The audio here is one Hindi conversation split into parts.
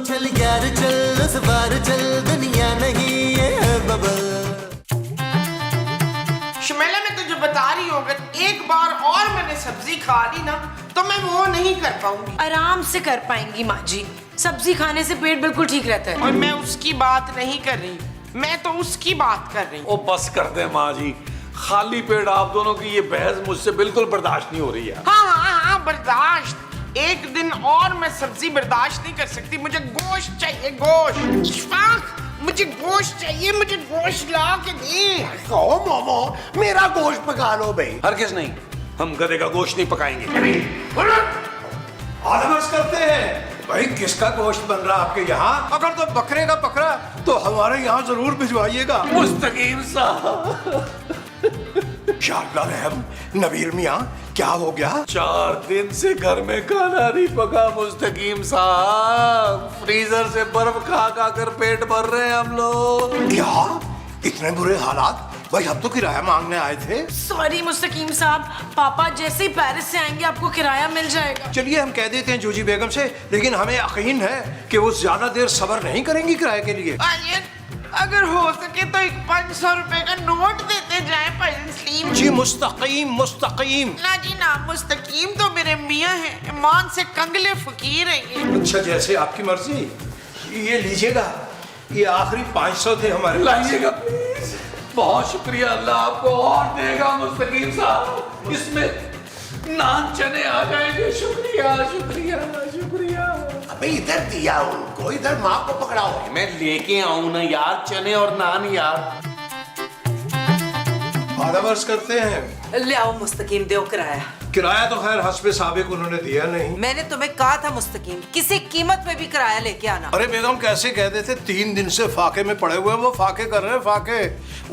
चल यार चल इस बार चल दुनिया नहीं ये है बबल। शमेला मैं तुझे बता रही हूँ अगर एक बार और मैंने सब्जी खा ली ना तो मैं वो नहीं कर पाऊंगी। आराम से कर पाएंगी माँ जी, सब्जी खाने से पेट बिल्कुल ठीक रहता है। और मैं उसकी बात नहीं कर रही, मैं तो उसकी बात कर रही हूँ। ओ बस कर दे माँ जी, खाली पेट आप दोनों की ये बहस मुझसे बिल्कुल बर्दाश्त नहीं हो रही है। हाँ बर्दाश्त। एक दिन और मैं सब्जी बर्दाश्त नहीं कर सकती, मुझे गोश्त चाहिए, गोश्त। इशफाक मुझे गोश्त चाहिए, मुझे गोश्त ला के दे। ओ मोमो मेरा गोश्त पका लो भाई। हरगिज़ नहीं, हम गधे का गोश्त नहीं पकाएंगे। आलमस करते हैं भाई, किसका गोश्त बन रहा आपके यहाँ? अगर तो बकरे का पकड़ा तो हमारे यहाँ जरूर भिजवाइएगा। मुस्तकीम साहब। शाह रहम, नबील मियाँ क्या हो गया? 4 दिन से घर में खाना नहीं पका मुस्तकीम साहब, फ्रीजर से बर्फ खा खा कर पेट भर रहे हैं हम लोग। क्या इतने बुरे हालात? भाई हम तो किराया मांगने आए थे। सॉरी मुस्तकीम साहब, पापा जैसे ही पेरिस से आएंगे आपको किराया मिल जाएगा। चलिए हम कह देते हैं जूजी बेगम से, लेकिन हमें यकीन है कि वो ज्यादा देर सब्र नहीं करेंगी किराए के लिए। अगर हो सके तो एक 500 रुपए का नोट देते जाए मुस्लिम जी। मुस्तकीम मुस्तकीम। ना जी ना, मुस्तकीम तो मेरे मियाँ हैं, ईमान से कंगले फकीर हैं ये। अच्छा जैसे आपकी मर्जी। ये लीजिएगा, ये आखिरी 500 थे हमारे। लाइएगा प्लीज, बहुत शुक्रिया, अल्लाह आपको और देगा मुस्तकीम साहब। इसमें नान चने आ जाएंगे। शुक्रिया शुक्रिया शुक्रिया। अबे इधर दिया उनको, इधर माँ को पकड़ाओ। मैं लेके आऊं ना यार, चने और नान यार। आदवर्स करते हैं। ले आओ मुस्तकीम, दो किराया। किराया तो खैर हस्बे साबिक उन्होंने दिया नहीं। मैंने तुम्हें कहा था मुस्तकीम, किसी कीमत पे भी किराया लेके आना। अरे बेगम कैसे कह देते, 3 दिन से फाके में पड़े हुए हैं, वो फाके कर रहे हैं फाके।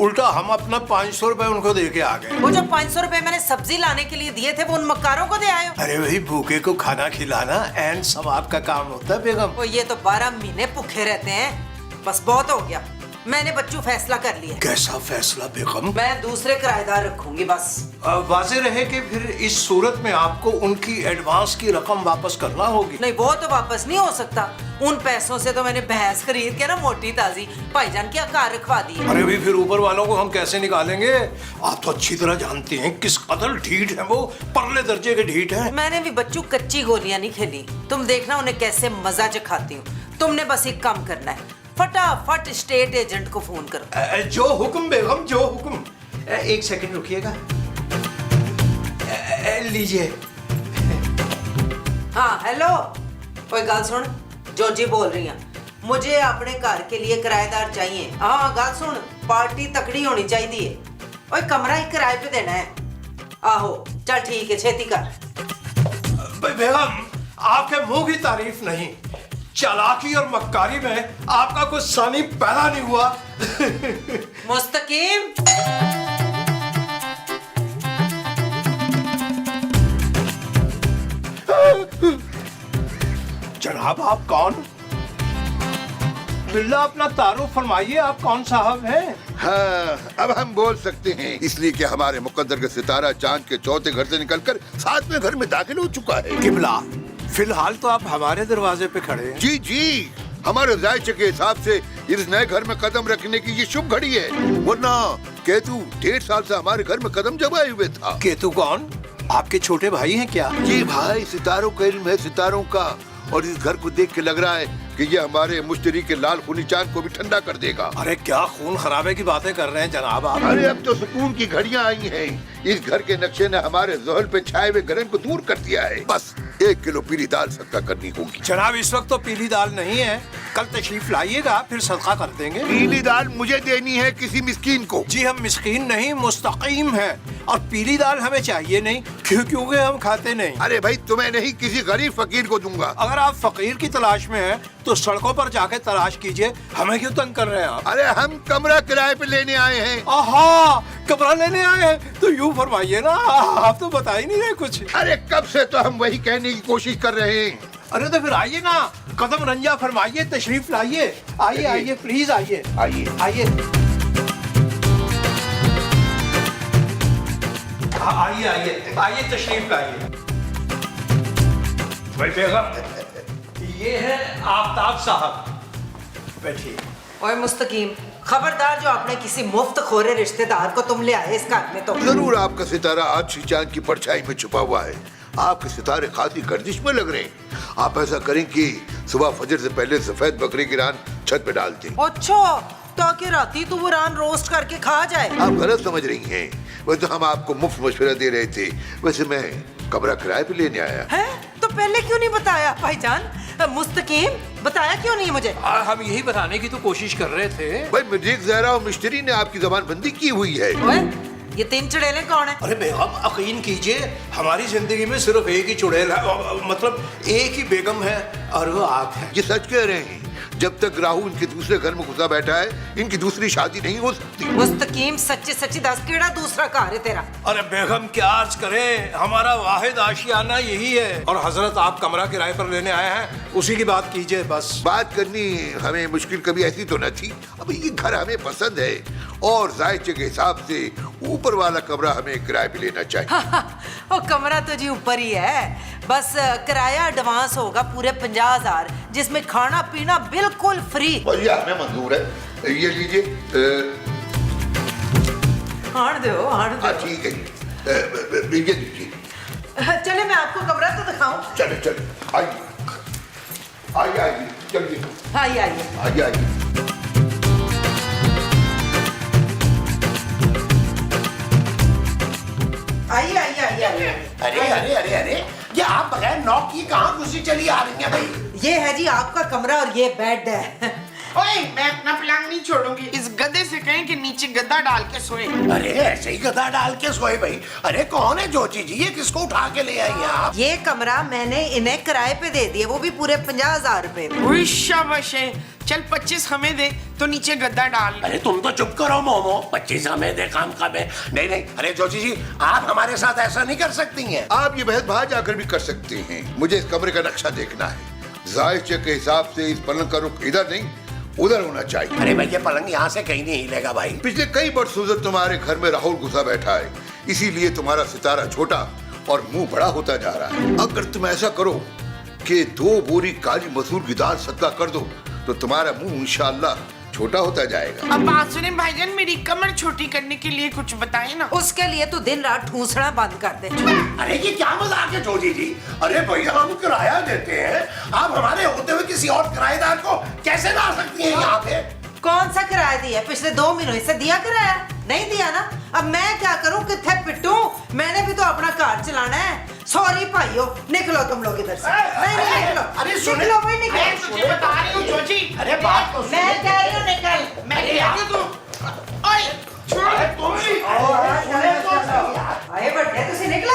उल्टा हम अपना 500 रुपए उनको दे के आ गए। वो जो 500 रुपए मैंने सब्जी लाने के लिए दिए थे वो उन मक्कारों को दे आए हो। अरे वही भूखे को खाना खिलाना एंड सवाब का काम होता है बेगम। वो ये तो 12 महीने भूखे रहते हैं। बस बहुत हो गया, मैंने बच्चू फैसला कर लिया। कैसा फैसला बेगम? मैं दूसरे किराएदार रखूंगी बस। वाजे रहे कि फिर इस सूरत में आपको उनकी एडवांस की रकम वापस करना होगी। नहीं वो तो वापस नहीं हो सकता, उन पैसों से तो मैंने भैंस खरीद के ना मोटी ताजी भाईजान की कार रखवा दी। अरे भी फिर ऊपर वालों को हम कैसे निकालेंगे? आप तो अच्छी तरह जानते हैं किस कदर ढीठ है वो, परले दर्जे के ढीठ है। मैंने भी बच्चू कच्ची गोलियां नहीं खेली, तुम देखना उन्हें कैसे मजा चखाती हूँ। तुमने बस एक काम करना है, फटाफट स्टेट एजेंट को फोन करो। जो हुक्म बेगम, जो हुक्म। 1 सेकंड रुकिएगा। लीजिए। हाँ हेलो, कोई गल सुन, जोजी बोल रही हैं। मुझे अपने घर के लिए किराएदार चाहिए। हाँ गल सुन, पार्टी तकड़ी होनी चाहिए। ओए कमरा ही किराए पे देना है। आहो चल ठीक है, छेती कर। बेगम आपके मुंह की तारीफ नहीं, चालाकी और मक्कारी में आपका कुछ सानी पैदा नहीं हुआ। मुस्तकीम जनाब आप कौन? बिल्ला अपना तारुफ फरमाइए, आप कौन साहब हैं? हाँ, अब हम बोल सकते हैं, इसलिए कि हमारे मुकद्दर का सितारा चांद के चौथे घर से निकलकर 7वें घर में दाखिल हो चुका है। किबला फिलहाल तो आप हमारे दरवाजे पे खड़े हैं। जी जी, हमारे जायचे के हिसाब से इस नए घर में कदम रखने की ये शुभ घड़ी है, वरना केतु 1.5 साल से हमारे घर में कदम जमाए हुए था। केतु कौन? आपके छोटे भाई हैं क्या? जी भाई, सितारों का इल्म है, सितारों का। और इस घर को देख के लग रहा है कि ये हमारे मुश्तरी के लाल खूनी चांद को भी ठंडा कर देगा। अरे क्या खून खराबे की बातें कर रहे हैं जनाब आप? अरे अब तो सुकून की घड़ियां आई हैं। इस घर के नक्शे ने हमारे ज़हल पे छाए हुए गरम को दूर कर दिया है। बस 1 किलो पीली दाल सदका करनी होगी। जनाब इस वक्त तो पीली दाल नहीं है, कल तशरीफ लाइएगा फिर सदका कर देंगे। पीली दाल मुझे देनी है किसी मिस्कीन को। जी हम मिस्कीन नहीं, मुस्तकीम हैं, और पीली दाल हमें चाहिए नहीं, क्योंकि हम खाते नहीं। अरे भाई तुम्हें नहीं, किसी गरीब फकीर को दूंगा। अगर आप फकीर की तलाश में हैं तो सड़कों पर जाके तलाश कीजिए, हमें क्यों तंग कर रहे हैं आप? अरे हम कमरा किराए पे लेने आए हैं। आहा, कमरा लेने आए हैं तो यूँ फरमाइए ना, आप तो बता ही नहीं रहे कुछ। अरे कब से तो हम वही कहने की कोशिश कर रहे हैं। अरे तो फिर आइए ना, कदम रंजा फरमाइए, तशरीफ लाइए। आइए आइए प्लीज आइए आइए आइए आइए आइए आइए तशरीफ लाइए। भाई बेगम ये है आफ्ताब साहब। बैठिए। ओए मुस्तकीम, खबरदार जो आपने किसी मुफ्त खोरे रिश्तेदार को तुम ले आए इस घर में तो। जरूर आपका सितारा आज चांद की परछाई में छुपा हुआ है। आपके सितारे खासी गर्दिश में लग रहे हैं। आप ऐसा करें कि सुबह फजर से पहले सफेद बकरी की रान छत पे डाल दें। अच्छा, ताकि राती तू वो रान रोस्ट करके खा जाए। आप गलत समझ रही हैं। वैसे हम आपको मुफ्त मशवरा दे रहे थे। वैसे मैं कमरा किराए पे लेने आया। है तो पहले क्यों नहीं बताया भाईजान? मुस्तकीम, बताया क्यों नहीं मुझे? हम यही बताने की तो कोशिश कर रहे थे। भाई मजीद ज़हरा और मिस्त्री ने आपकी जबान बंदी की हुई है। ओए, ये 3 चुड़ैले कौन है? अरे बेगम यकीन कीजिए, हमारी जिंदगी में सिर्फ एक ही चुड़ैल है, मतलब एक ही बेगम है और वो आप हैं। ये सच कह रहे हैं। जब तक राहु इनके दूसरे घर में घुसा बैठा है, इनकी दूसरी शादी नहीं हो सकती। मुस्तकीम, सच्ची सच्ची दस केड़ा दूसरा घर है तेरा? अरे बेगम क्या अर्ज करें, हमारा वाहिद आशियाना यही है। और हजरत आप कमरा किराए पर लेने आए हैं, उसी की बात कीजिए बस। बात करनी हमें मुश्किल कभी ऐसी तो न थी। अब ये घर हमें पसंद है और जायचे के हिसाब से ऊपर वाला कमरा हमें किराए पे लेना चाहिए। वो कमरा तो जी ऊपर ही है, बस किराया एडवांस होगा पूरे 50,000, जिसमें खाना पीना बिल्कुल फ्री। ये हमें मंजूर है। ये लीजिए। हाड़ दो, हाड़ दो। ठीक है जी। ये लीजिए। चले मैं आपको कमरा तो दिखाऊं। चले चले, आइए आइए आइए, चलिए आइए आइए। आइए आइए। आइए आइए आइए आइए। अरे अरे अरे अरे, ये आप बगैर नॉक किए कहाँ घुसी चली आ रही हैं भाई? ये है जी आपका कमरा और ये बेड है। ओए, मैं अपना पलंग नहीं छोड़ूंगी। इस गधे से कहें कि नीचे गद्दा डाल के सोए। अरे ऐसे ही गधा डाल के सोए भाई। अरे कौन है जोची जी, ये किसको उठा के ले आई हैं आप? ये कमरा मैंने इन्हें किराए पे दे दिया, वो भी पूरे 50,000 रुपए में। ओए शाबाश है। चल 25 हमें दे तो नीचे गद्दा डाल। अरे तुम तो चुप करो मोमो, 25 हमें दे काम का बे। नहीं नहीं, अरे जोची जी आप हमारे साथ ऐसा नहीं कर सकती हैं। आप ये बहस बाहर जाकर भी कर सकते हैं। मुझे इस कमरे का नक्शा देखना है। जायचे के हिसाब से इस पलंग का रुख इधर नहीं उधर होना चाहिए। अरे भाई ये पलंग यहाँ से कहीं नहीं हिलेगा भाई। पिछले कई बरसों से तुम्हारे घर में राहुल घुसा बैठा है, इसीलिए तुम्हारा सितारा छोटा और मुंह बड़ा होता जा रहा है। अगर तुम ऐसा करो कि 2 बोरी काली मसूर की दाल सदका कर दो तो तुम्हारा मुंह इंशाअल्लाह छोटा होता जाएगा। अब बात सुने भाईजान, मेरी कमर छोटी करने के लिए कुछ बताए ना। उसके लिए तो दिन रात ठूसना बंद कर दे। अरे ये क्या मजाक है जोजी जी? अरे भैया हम किराया देते हैं, आप हमारे होते हुए किसी और किराएदार को कैसे ला सकती हैं यहाँ पे? कौन सा किराया दिया? पिछले 2 महीनों से दिया किराया? नहीं दिया ना? अब मैं क्या करूं, किथे पिटूं? मैंने भी तो अपना घर चलाना है। सॉरी भाइयों, निकलो तुम लोग इधर से। नहीं नहीं निकलो। अरे सुनो, निकलो भाई मैं निकलो। तुझे बता रही हूँ जोजी। अरे बात तो सुनो। मैं कह रही हूँ निकल। मैं कह रही हूँ तू। ओए, छोड़। आए बड़े तुसी निकले।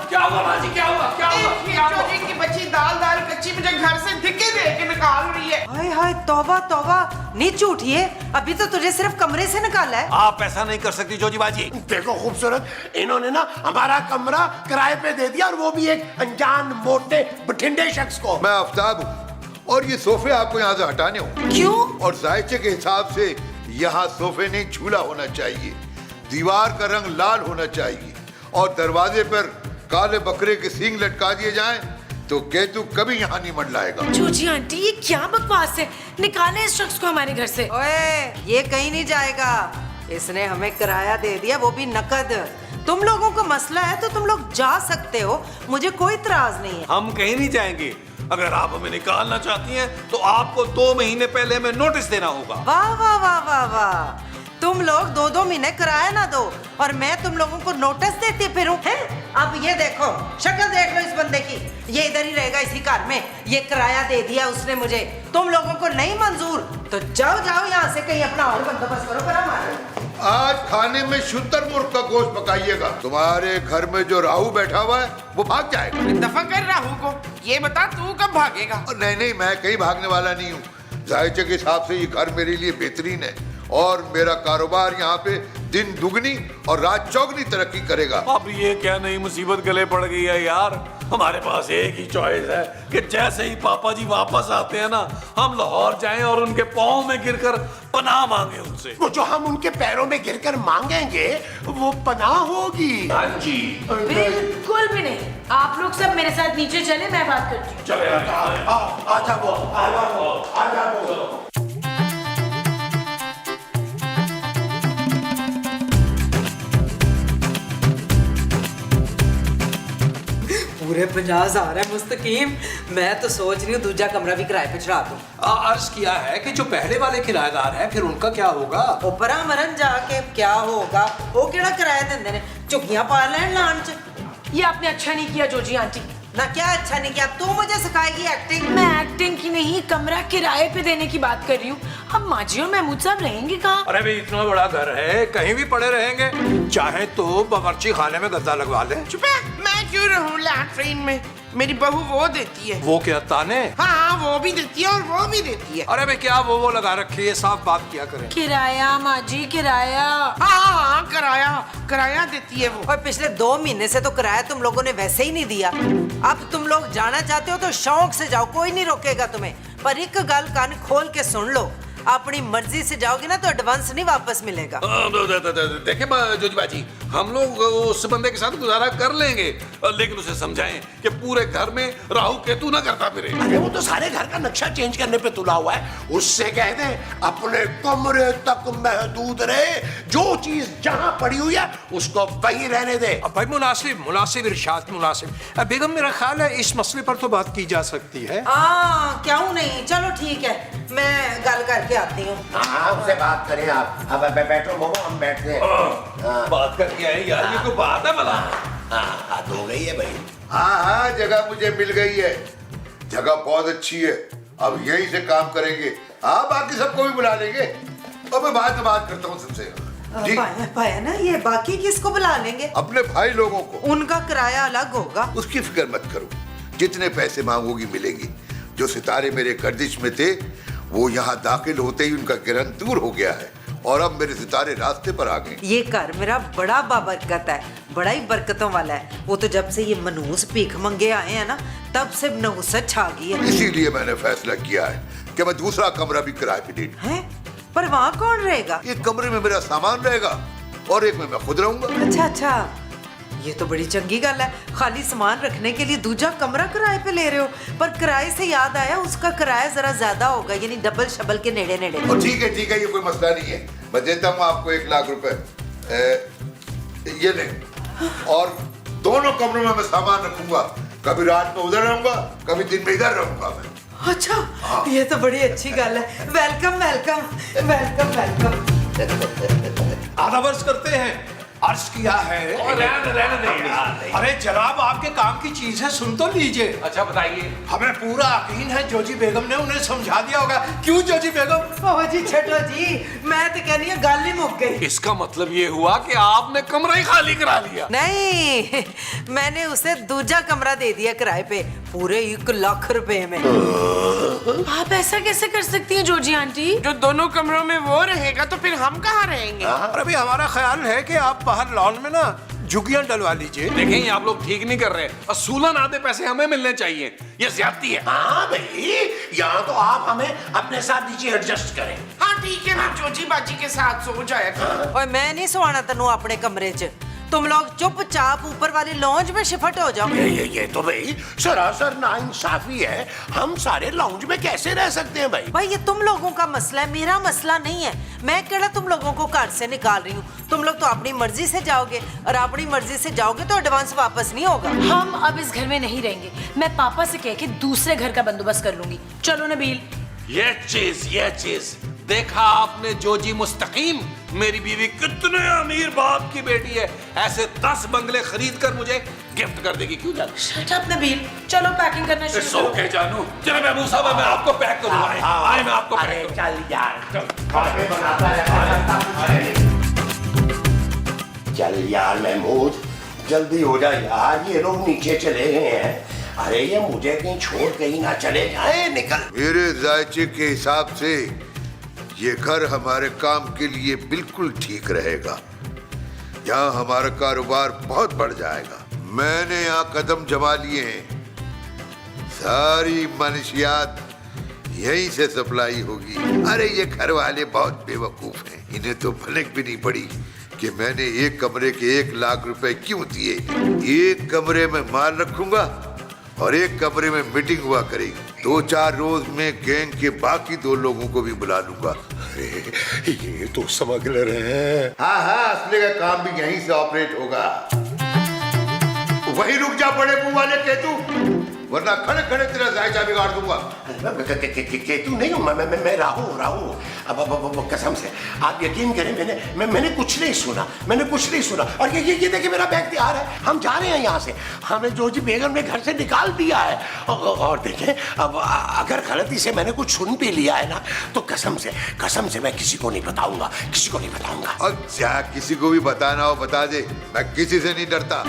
क्या हुआ बाजी, क्या हुआ, क्या हुआ? जोजी की बच्ची दाल दाल कच्ची मुझे घर से धिक्के दे के निकाल रही है। हाय हाय, तौबा तौबा, नीच उठिए। अभी तो तुझे सिर्फ कमरे से निकाला है। आप ऐसा नहीं कर सकती जोजी बाजी। देखो खूबसूरत, इन्होंने ना हमारा कमरा किराए पे दे दिया और वो भी एक अनजान मोटे बठिंडे शख्स को। मैं आफ्ताब हूँ और ये सोफे आपको यहाँ से हटाने होंगे। क्यों? और जायचे के हिसाब से यहाँ सोफे नहीं झूला होना चाहिए, दीवार का रंग लाल होना चाहिए और दरवाजे पर काले बकरे के सींग लटका दिए जाएं तो केतु कभी यहाँ नहीं मंडलाएगा। जोजी आंटी, ये क्या बकवास है? निकाले इस शख्स को हमारे घर से। ओए, ये कहीं नहीं जाएगा। इसने हमें किराया दे दिया, वो भी नकद। तुम लोगों का मसला है तो तुम लोग जा सकते हो, मुझे कोई इतराज नहीं है। हम कहीं नहीं जाएंगे। अगर आप हमें निकालना चाहती हैं तो आपको 2 महीने पहले हमें नोटिस देना होगा। वाह वाह वाह वाह वाह, तुम लोग 2-2 महीने किराया ना दो और मैं तुम लोगों को नोटिस देती फिरूं, हैं? अब ये देखो, शक्ल देख लो इस बंदे की। ये इधर ही रहेगा इसी घर में। ये किराया दे दिया उसने मुझे। तुम लोगों को नहीं मंजूर तो जाओ जाओ यहाँ से, कहीं अपना और बंदोबस्त करो। पर हमारे आज खाने में शुतुरमुर्ग का गोश्त पकाइएगा। तुम्हारे घर में जो राहु बैठा हुआ है वो भाग जाएगा। दफा कर राहु को। ये बता तू कब भागेगा? नहीं नहीं, मैं कहीं भागने वाला नहीं हूँ। जायचे के हिसाब से ये घर मेरे लिए बेहतरीन है और मेरा कारोबार यहाँ पे दिन दुगनी और रात चौगनी तरक्की करेगा। अब ये क्या नई मुसीबत गले पड़ गई है यार? हमारे पास एक ही चॉइस है कि जैसे ही पापा जी वापस आते हैं ना, हम लाहौर जाएं और उनके पाँव में गिरकर पनाह मांगे उनसे। वो जो हम उनके पैरों में गिरकर मांगेंगे वो पनाह होगी। हाँ जी, बिल्कुल भी नहीं। आप लोग सब मेरे साथ नीचे चले, मैं बात करती हूँ। चले आजा वो, आजा वो। पूरे 50,000 है मुस्तकीम। मैं तो सोच रही हूँ दूसरा कमरा भी किराए पे चढ़ा दूँ। अर्ज किया है कि जो पहले वाले किराएदार हैं फिर उनका क्या होगा? ऊपरा मरन जाके क्या होगा, वो केड़ा किराया देंदे ने, झुग्गियां पा लैन लान च। ये आपने अच्छा नहीं किया जोजी आंटी। ना क्या अच्छा नहीं किया, तू मुझे सिखाएगी एक्टिंग? मैं एक्टिंग की नहीं, कमरा किराए पे देने की बात कर रही हूँ। अब माजी और महमूद साहब रहेंगे कहाँ? अरे भाई इतना बड़ा घर है, कहीं भी पड़े रहेंगे। चाहे तो बावर्ची खाने में गद्दा लगवा ले। चुप है, मैं क्यों रहूं लैट्रिन में? मेरी बहू वो देती है। वो क्या ताने? हाँ, वो भी देती है और वो भी देती है। अरे भाई क्या वो लगा रखी है, साफ बात किया करें। किराया माजी, किराया। हाँ, किराया देती है वो। और पिछले 2 महीने से तो किराया तुम लोगों ने वैसे ही नहीं दिया। अब तुम लोग जाना चाहते हो तो शौक से जाओ, कोई नहीं रोकेगा तुम्हें। पर एक गल कान खोल के सुन लो, अपनी मर्जी से जाओगे ना तो एडवांस नहीं वापस मिलेगा। देखिए जोजी बाजी, हम लोग उस बंदे के साथ गुजारा कर लेंगे, लेकिन उसे समझाएं कि पूरे घर में राहु केतु ना करता फिरे। अरे वो तो सारे घर का नक्शा चेंज करने पे तुला हुआ है, उससे कह दे अपने कमरे तक महदूद रहे, जो चीज जहां पड़ी हुई है उसको वही रहने दे। अब भाई मुनासिब इरशाद मुनासिब। बेगम मेरा ख्याल है इस मसले पर तो बात की जा सकती है। हाँ क्यों नहीं, चलो ठीक है, मैं गल करके आती हूँ। हाँ उससे बात करें आप। अब बैठो मोमो, हम बैठते हैं। बात करके आए यार, ये कोई बात है भला? हाँ बात हो गई है भाई। हाँ, जगह मुझे मिल गई है, जगह बहुत अच्छी है, अब यहीं से काम करेंगे। हाँ, बाकी सबको भी बुला लेंगे। अब मैं बात करता हूँ सबसे। जी, पाया ना, ये बाकी किसको बुला लेंगे? अपने भाई लोगों को। उनका किराया अलग होगा। उसकी फिक्र मत करो, जितने पैसे मांगोगी मिलेगी। जो सितारे मेरे गर्दिश में थे वो यहाँ दाखिल होते ही उनका गिरहन दूर हो गया है और अब मेरे सितारे रास्ते पर आ गए। ये घर मेरा बड़ा बाबरकत है, बड़ा ही बरकतों वाला है। वो तो जब से ये मनहूस भीख मंगे आए हैं ना, तब से नहुसत छा गई है। इसीलिए मैंने फैसला किया है कि मैं दूसरा कमरा भी किराए पे दे दूं। हैं? पर वहाँ कौन रहेगा? एक कमरे में मेरा सामान रहेगा और एक में मैं खुद रहूंगा। अच्छा, ये तो बड़ी चंगी गल है। खाली सामान रखने के लिए दूसरा कमरा किराए पे ले रहे हो। पर किराए से याद आया, उसका किराया जरा ज्यादा होगा, यानी डबल शबल के नेड़े नेड़े। और ठीक है, ये कोई मसला नहीं है। मैं देता हूँ आपको 1 लाख रुपए। ये ले, और दोनों कमरों में मैं सामान रखूंगा। कभी रात में उधर रहूंगा, कभी दिन में इधर रहूंगा मैं। अच्छा, ये तो बड़ी अच्छी गल है। Welcome welcome welcome welcome. आधा वर्ष करते हैं, अर्ज किया है। रहने दे यार। अरे जनाब, आपके काम की चीज है, सुन तो लीजिए। अच्छा बताइए। हमें पूरा यकीन है जोजी बेगम ने उन्हें समझा दिया होगा। क्यों जोजी बेगम? ओह जी छठो जी, मैं तो कहनी है गल ही मुक गई। इसका मतलब ये हुआ कि आपने कमरा ही खाली करा लिया? नहीं, मैंने उसे दूसरा कमरा दे दिया किराए पे, पूरे 1 लाख रुपए में। आप ऐसा कैसे कर सकती हैं जोजी आंटी? जो दोनों कमरों में वो रहेगा तो फिर हम कहाँ रहेंगे? अरे भाई हमारा ख्याल है कि आप बाहर लॉन में ना झुग्गियां डलवा लीजिए। देखें, ये आप लोग ठीक नहीं कर रहे। असूलन आधे पैसे हमें मिलने चाहिए, ये ज्यादती है। हाँ भाई, यहाँ तो आप हमें अपने साथ नीचे एडजस्ट करें। हाँ ठीक है, मैं जोजी बाजी के साथ सो जाया करूँ। और मैं नहीं सोना तेनू अपने कमरे च। तुम लोग चुपचाप ऊपर वाली लॉन्ज में शिफ्ट हो जाओ। ये तो भाई सरासर नाइंसाफी है। हम सारे लाउंज में कैसे रह सकते हैं भाई? भाई ये तुम लोगों का मसला है, मेरा मसला नहीं है। मैं केड़ा तुम लोगों को घर से निकाल रही हूँ। तुम लोग तो अपनी मर्जी से जाओगे, और अपनी मर्जी से जाओगे तो एडवांस वापस नहीं होगा। हम अब इस घर में नहीं रहेंगे। मैं पापा से कह के दूसरे घर का बंदोबस्त कर लूंगी। चलो नबील। ये चीज देखा आपने जोजी मुस्तकीम, मेरी बीवी कितने अमीर बाप की बेटी है, ऐसे 10 बंगले खरीद कर मुझे गिफ्ट कर देगी। क्यों जानू? शट अप नबील, चलो पैकिंग करना शुरू करो। ओके जानू, चलो महमूद साहब, मैं आपको पैक करूंगा। आए मैं आपको पैक करूंगा। चल यार, चल यार महमूद, जल्दी हो जा यार, ये लोग नीचे चले गए हैं। अरे ये मुझे कहीं छोड़ कहीं ना चले जाए, निकल। मेरे जायचे के हिसाब से ये घर हमारे काम के लिए बिल्कुल ठीक रहेगा। यहाँ हमारा कारोबार बहुत बढ़ जाएगा। मैंने यहाँ कदम जमा लिए हैं, सारी मनशियात यहीं से सप्लाई होगी। अरे ये घर वाले बहुत बेवकूफ हैं, इन्हें तो भनक भी नहीं पड़ी कि मैंने एक कमरे के 1 लाख रुपए क्यों दिए। एक कमरे में माल रखूंगा और एक कमरे में मीटिंग हुआ करेगी। 2-4 रोज में गैंग के बाकी 2 लोगों को भी बुला लूंगा। अरे ये तो स्मगलर है। हाँ हाँ, असले का काम भी यहीं से ऑपरेट होगा। वही रुक जा बड़े मुंह वाले केतु, वरना खड़े खड़े तेरा जायजा बिगाड़ दूंगा। केतु नहीं हूँ मैं राहु। अब कसम से आप यकीन करें, मैंने कुछ नहीं सुना, मैंने कुछ नहीं सुना। और ये देखिए मेरा बैग तैयार है, हम जा रहे हैं यहाँ से। हमें जोजी बेगम ने घर से निकाल दिया है। और देखें, अब अगर गलती से मैंने कुछ सुन भी लिया है ना, तो कसम से मैं किसी को नहीं बताऊंगा, किसी को नहीं बताऊंगा। अच्छा, किसी को भी बताना हो बता दे, मैं किसी से नहीं डरता।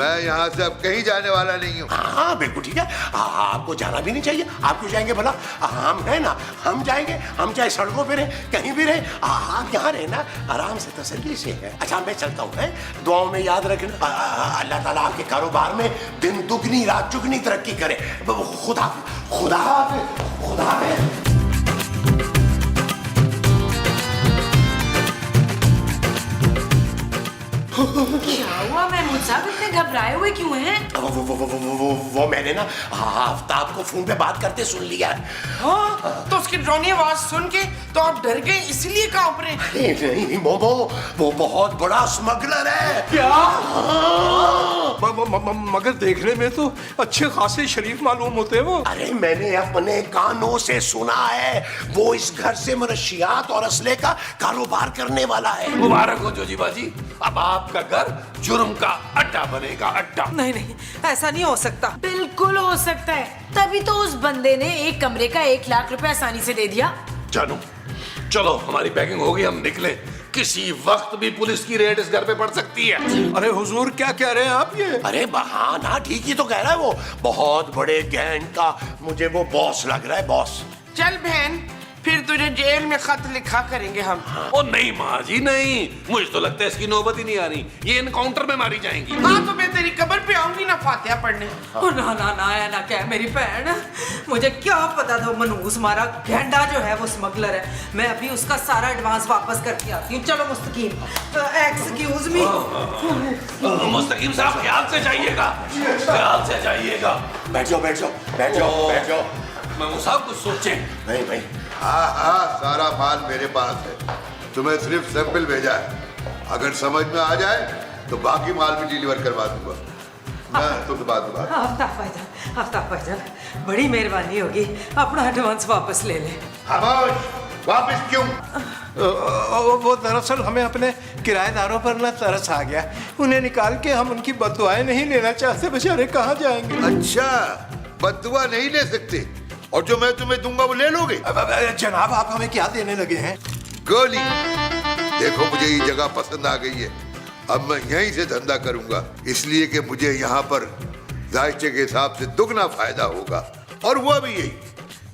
मैं यहाँ से अब कहीं जाने वाला नहीं हूँ। हाँ बिल्कुल ठीक है, आपको जाना भी नहीं चाहिए। आप क्यों जाएंगे भला? हम है ना, हम जाएंगे। हम चाहे सड़कों पे रहे, कहीं भी रहे, आप यहाँ रहे ना, आराम से तसल्ली से है। अच्छा मैं चलता हूँ, दुआओं में याद रखना। अल्लाह ताला आपके कारोबार में दिन दुगनी रात चुगनी तरक्की करे। खुदा खुदा खुदा क्या हुआ महमूद साहब, इतने घबराए हुए क्यों हैं? वो मैंने ना आफ्ताब को फोन पे बात करते सुन लिया है। हाँ, तो उसकी ड्रोनी आवाज सुन के तो आप डर गए, इसलिए कांप रहे। नहीं मोमो, वो बहुत बड़ा स्मगलर है। क्या? मगर देखने में तो अच्छे खासे शरीफ मालूम होते हैं वो। अरे मैंने अपने कानों से सुना है, वो इस घर से मनशियात और असले का कारोबार करने वाला है। मुबारक हो जोजी बाजी, अब आपका घर जुर्म का अड्डा बनेगा, अड्डा। नहीं, ऐसा नहीं हो सकता। बिल्कुल हो सकता है, तभी तो उस बंदे ने एक कमरे का 1 लाख रुपए आसानी से दे दिया। जानू, चलो हमारी पैकिंग होगी, हम निकले। किसी वक्त भी पुलिस की रेड इस घर पे पड़ सकती है। अरे हुजूर, क्या कह रहे हैं आप ये? अरे बहाना ठीक ही तो कह रहा है, वो बहुत बड़े गैंग का मुझे वो बॉस लग रहा है, बॉस। चल बहन, फिर तुझे जेल में खत लिखा करेंगे हम। ओ नहीं माँ जी नहीं, मुझे तो लगता है इसकी नौबत ही नहीं आ रही, ये इनकाउंटर में मारी जाएंगी। हाँ तो मैं तेरी कब्र पे आऊंगी ना फातिहा पढ़ने। ना क्या मेरी बहन, मुझे क्या पता था मनूस हमारा गेंडा जो है वो स्मगलर है। मैं अभी उसका सारा एडवांस वापस करके आती हूँ। चलो मुस्तकीम, एक्सक्यूज मी। मुस्तकीम साहब ख्याल से जाइएगा, ख्याल से जाइएगा। बैठ जाओ। मैं साहब कुछ सोचे। नहीं भाई, हाँ, सारा माल मेरे पास है, तुम्हें सिर्फ सैंपल भेजा है। अगर समझ में आ जाए तो बाकी माल भी डिलीवर करवा दूंगा। मैं तुमसे बात दूंगा। आफ्ताब भाईजान, बड़ी मेहरबानी होगी, अपना एडवांस वापस ले ले। खामोश, वापस क्यों? वो दरअसल हमें अपने किराएदारों पर ना तरस आ गया, उन्हें निकाल के हम उनकी बददुआएं नहीं लेना चाहते। बेचारे कहाँ जाएंगे? अच्छा, बददुआ नहीं ले सकते, और जो मैं तुम्हें दूंगा वो ले लोगे? जनाब, आप हमें क्या देने लगे हैं? गोली। देखो, मुझे ये जगह पसंद आ गई है, अब मैं यहीं से धंधा करूंगा, इसलिए कि मुझे यहाँ पर जायचे के हिसाब से दुगना फायदा होगा। और हुआ भी यही,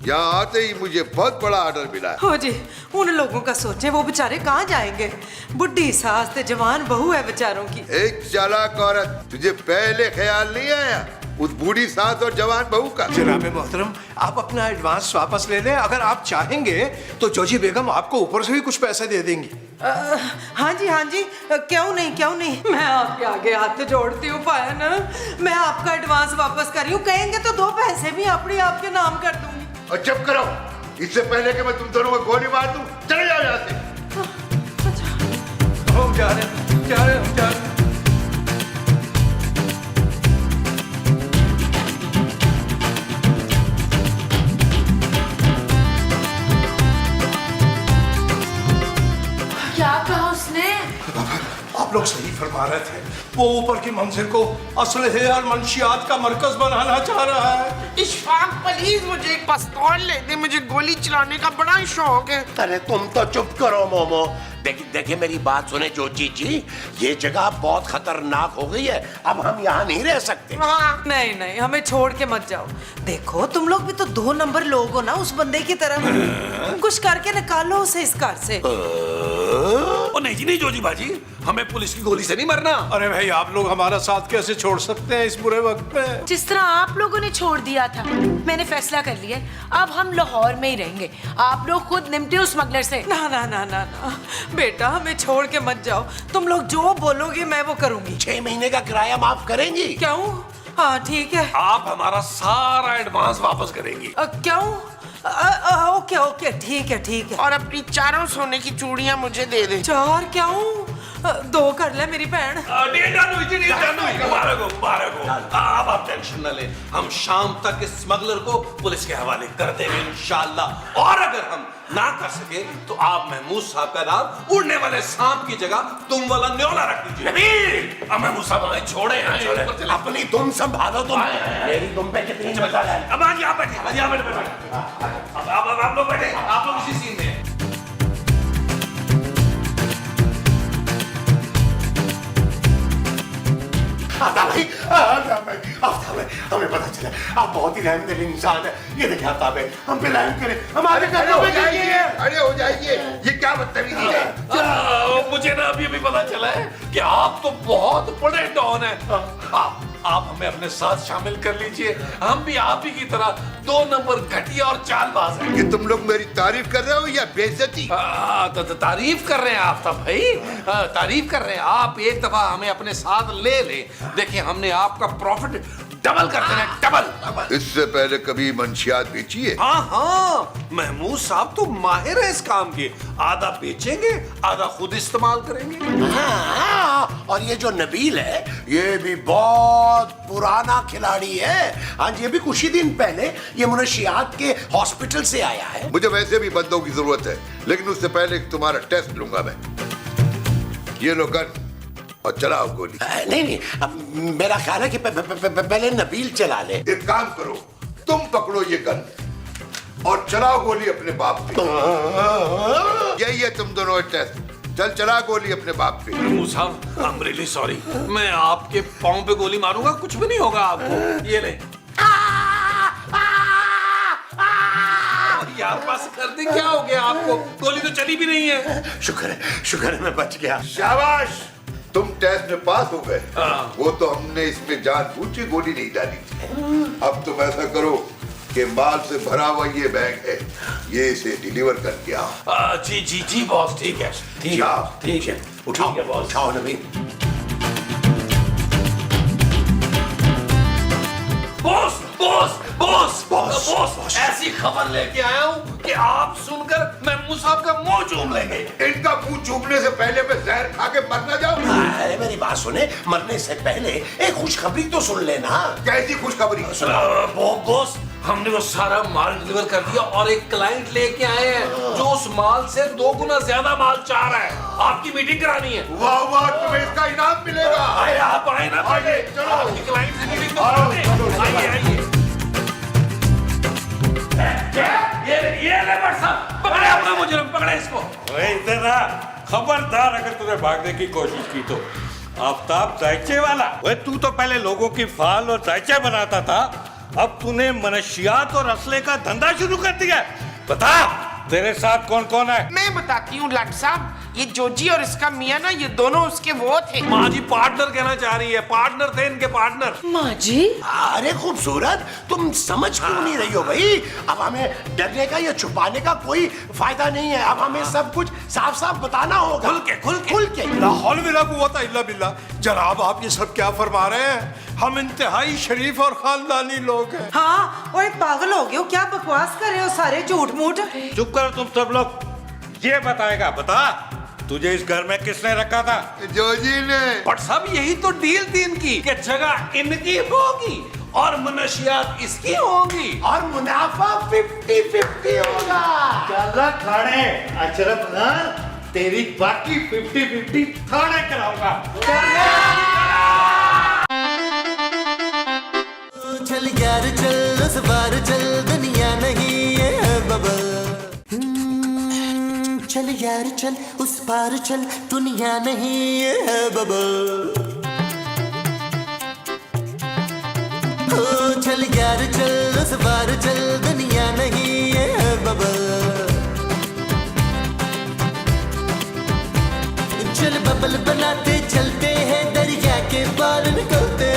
यहाँ आते ही मुझे बहुत बड़ा ऑर्डर मिला है। हो जी, उन लोगों का सोचे, वो बेचारे कहाँ जाएंगे? बुढ़ी सास ते जवान बहू है बेचारों की। एक चालाक औरत, तुझे पहले ख्याल नहीं आया उस बूढ़ी सास और जवान बहू का? जनाब मोहतरम, आप अपना एडवांस वापस ले लें। अगर आप चाहेंगे तो जोजी बेगम आपको ऊपर से भी कुछ पैसे दे देंगी। हाँ जी, क्यों नहीं। मैं आपके आगे हाथ जोड़ती हूँ पायन, मैं आपका एडवांस वापस कर रही हूँ। कहेंगे तो 2 पैसे भी अपने आपके नाम कर दूंगी। और चुप करो, इससे पहले कि मैं तुम दोनों को गोली मार दूं, चले जाओ यहाँ से। हम जा रहे हैं। क्या कहा उसने? आप लोग सही फरमा रहे थे, वो ऊपर की मंजिल को असलहे और मंशियात का मरकज बनाना चाह रहा है। इशफाक प्लीज मुझे एक पिस्तौल ले दे, मुझे गोली चलाने का बड़ा शौक है। अरे तुम तो चुप करो मोमो। देखिए मेरी बात सुने जोजी जी, ये जगह बहुत खतरनाक हो गई है, अब हम यहाँ नहीं रह सकते। नहीं, हमें छोड़ के मत जाओ। देखो तुम लोग भी तो 2 नंबर लोग हो ना उस बंदे की तरह। कुछ करके निकालो उसे इस घर से। ओ नहीं जी नहीं जोजी बाजी, हमें पुलिस की गोली से नहीं मरना। अरे भाई आप लोग हमारा साथ कैसे छोड़ सकते हैं इस बुरे वक्त में? जिस तरह आप लोगों ने छोड़ दिया था, मैंने फैसला कर लिया अब हम लाहौर में ही रहेंगे। आप लोग खुद निपटे उस स्मगलर से। ना ना ना ना ना बेटा, हमें छोड़ के मत जाओ। तुम लोग जो बोलोगे मैं वो करूंगी। 6 महीने का किराया माफ करेंगी? क्यों? हाँ ठीक है। आप हमारा सारा एडवांस वापस करेंगी। क्यों? ओके ओके ठीक है ठीक है। और अपनी 4 सोने की चूड़ियां मुझे दे दे। 4 क्यों? 2 कर ले मेरी बहन। अब आप टेंशन न लें, हम शाम तक इस स्मगलर को पुलिस के हवाले कर देंगे इंशाल्लाह। और अगर हम ना कर सके तो आप महमूद साहब का नाम उड़ने वाले सांप की जगह तुम वाला न्योला रख दीजिए। नबील, अब महमूद साहब हमें छोड़े हैं। अपनी तुम संभालो। तुम मेरी तुम पे कितनी जिम्मेदारी है? अब आज यहाँ बैठे, आज यहाँ बैठे। अब आप लोग बैठे, आप लोग इसी सीन में। आफ्ताब भाई, हमें पता चला आप बहुत ही रहमदिल इंसान है। ये देखिए आफ्ताब भाई, हम पे रहम करें, हमारे घर हो जाइए, अरे हो जाइए। ये क्या बदतमीजी है? मुझे ना अभी पता चला है कि आप तो बहुत बड़े डॉन हैं। आप हमें अपने साथ शामिल कर लीजिए। हम भी आप ही की तरह 2 नंबर घटिया और चालबाज हैं। कि तुम लोग मेरी तारीफ कर रहे हो या बेइज्जती? तारीफ कर रहे हैं आफ्ताब भाई, तारीफ कर रहे हैं। आप एक दफा हमें अपने साथ ले लें, देखिए हमने आपका प्रॉफिट डबल कर देना, डबल। इससे पहले कभी मंशियात बेची है? हाँ, महमूद साहब तो माहिर है इस काम के। आधा बेचेंगे, आधा खुद इस्तेमाल करेंगे। हाँ, और ये जो नबील है ये भी बहुत पुराना खिलाड़ी है। आज ये भी कुछ ही दिन पहले ये मुनशियात के हॉस्पिटल से आया है। मुझे वैसे भी बंदों की जरूरत है, लेकिन उससे पहले तुम्हारा टेस्ट लूंगा मैं। ये लो गन और चलाओ गोली। नहीं, अब मेरा ख्याल है कि पहले नबील चला ले। एक काम करो, तुम पकड़ो ये गन और चलाओ गोली अपने बाप पे। यही है तुम दोनों टेस्ट। चल चला गोली अपने बाप पे। महमूद साहब, आई एम रियली सॉरी। मैं आपके पाँव पे गोली मारूंगा, कुछ भी नहीं होगा आपको। ये ले। यार बस कर दे, क्या हो गया आपको? गोली तो चली भी नहीं है। शुक्र है मैं बच गया। शाबाश, तुम टेस्ट में पास हो गए। वो तो हमने इसमें जानबूझ के गोली नहीं डाली थी। अब तुम ऐसा करो कि माल से भरा हुआ ये बैग है, ये इसे डिलीवर करके आओ। जी बॉस, ठीक है ठीक है। उठाओ नबील। बॉस, ऐसी खबर लेके आया हूँ कि आप सुनकर महमूद साहब का मुंह चूम लेंगे। इनका मुंह चूमने से पहले मैं जहर खा के मर ना जाऊं। अरे मेरी बात सुने, मरने से पहले एक खुशखबरी तो सुन लेना। कैसी खुशखबरी? बॉस, हमने वो सारा माल डिलीवर कर दिया और एक क्लाइंट लेके आए हैं जो उस माल से 2 गुना ज्यादा माल चाह रहा है। आपकी मीटिंग करानी है। वाह वाह, तुम्हें इसका इनाम मिलेगा। आप आए ना पहले, चलो। आपकी क्लाइंट से मीटिंग तो कराते। आइए। ये ले बट साहब, पकड़े अपना मुजरिम, पकड़े इसको। इधर आ, खबरदार अगर तूने भागने की कोशिश की तो। आफ्ताब दायचे वाला, वे तू तो पहले लोगों की फाल और दायचे बनाता था, अब तूने मनशियात और असले का धंधा शुरू कर दिया। बता, तेरे साथ कौन कौन है? मैं बताती हूँ लाट साहब, ये जोजी और इसका मियाँ ना, ये दोनों उसके वो थे। माँ जी पार्टनर कहना चाह रही है, पार्टनर थे इनके पार्टनर। माँ जी, अरे खूबसूरत, तुम समझ क्यों नहीं रही हो भाई? अब हमें डरने का या छुपाने का कोई फायदा नहीं है। अब हमें सब कुछ साफ साफ बताना होगा। खुल के। ला हौल वला कुव्वता इल्ला बिल्लाह। जनाब, आप ये सब क्या फरमा रहे हैं? हम इंतहाई शरीफ और खानदानी लोग हैं। हाँ, और पागल हो गए हो क्या? बकवास कर रहे हो सारे, झूठ मूठ। चुप करो तुम सब लोग। ये बताएगा, बता तुझे इस घर में किसने रखा था? जोजी ने। बट साहब, यही तो डील थी इनकी कि जगह इनकी होगी और मनशियात इसकी होगी और मुनाफा 50-50 होगा। चला खाने अशरफ खान, तेरी बाकी 50-50 खाने कराऊंगा। चल यार चल, उस बार चल, दुनिया नहीं है बबल। चल यार चल, उस पार चल, दुनिया नहीं है बबल। ओ चल यार चल, उस पार चल, दुनिया नहीं है बबल। चल बबल बनाते चलते हैं दरिया के पार निकलते